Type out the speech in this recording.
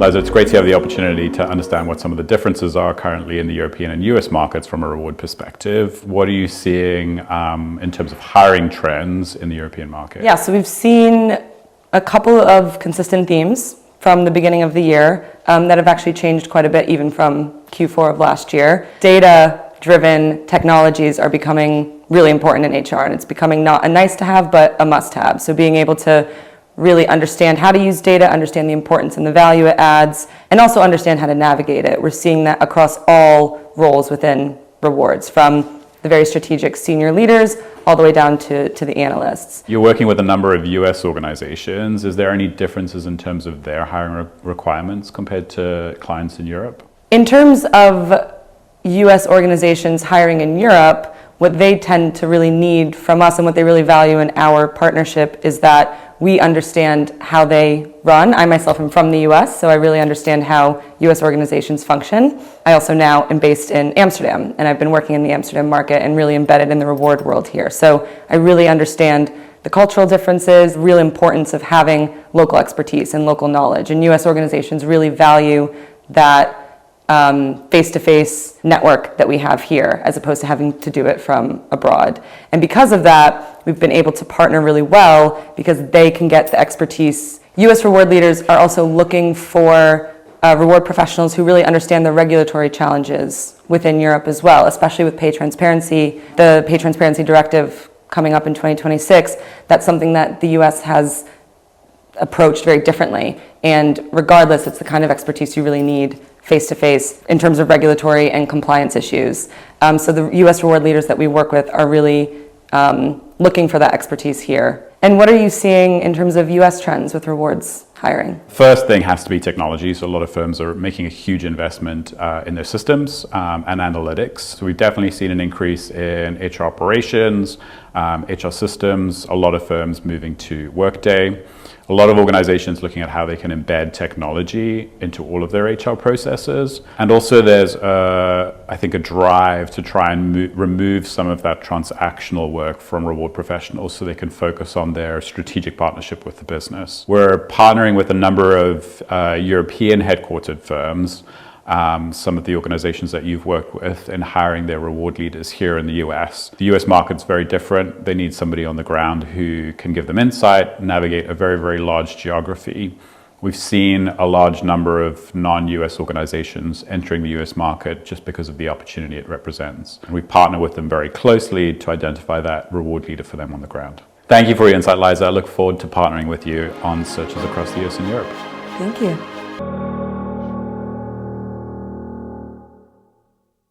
Liza, it's great to have the opportunity to understand what some of the differences are currently in the European and US markets from a reward perspective. What are you seeing in terms of hiring trends in the European market? Yeah, so we've seen a couple of consistent themes from the beginning of the year that have actually changed quite a bit even from Q4 of last year. Data-driven technologies are becoming really important in HR, and it's becoming not a nice to have, but a must have. So being able to really understand how to use data, understand the importance and the value it adds, and also understand how to navigate it. We're seeing that across all roles within rewards, from the very strategic senior leaders all the way down to the analysts. You're working with a number of US organizations. Is there any differences in terms of their hiring requirements compared to clients in Europe? In terms of US organizations hiring in Europe, what they tend to really need from us and what they really value in our partnership is that we understand how they run. I myself am from the US, so I really understand how US organizations function. I also now am based in Amsterdam, and I've been working in the Amsterdam market and really embedded in the reward world here. So I really understand the cultural differences, the real importance of having local expertise and local knowledge. And US organizations really value that face-to-face network that we have here, as opposed to having to do it from abroad. And because of that, we've been able to partner really well because they can get the expertise. US reward leaders are also looking for reward professionals who really understand the regulatory challenges within Europe as well, especially with pay transparency. The Pay Transparency Directive coming up in 2026, that's something that the US has approached very differently. And regardless, it's the kind of expertise you really need face-to-face in terms of regulatory and compliance issues. So the US reward leaders that we work with are really looking for that expertise here. And what are you seeing in terms of US trends with rewards hiring? First thing has to be technology. So a lot of firms are making a huge investment in their systems and analytics. So we've definitely seen an increase in HR operations, HR systems, a lot of firms moving to Workday. A lot of organizations looking at how they can embed technology into all of their HR processes. And also there's, I think, a drive to try and remove some of that transactional work from reward professionals so they can focus on their strategic partnership with the business. We're partnering with a number of European headquartered firms, some of the organizations that you've worked with in hiring their reward leaders here in the US. The US market's very different. They need somebody on the ground who can give them insight, navigate a very, very large geography. We've seen a large number of non-US organizations entering the US market just because of the opportunity it represents. And we partner with them very closely to identify that reward leader for them on the ground. Thank you for your insight, Liza. I look forward to partnering with you on searches across the US and Europe. Thank you.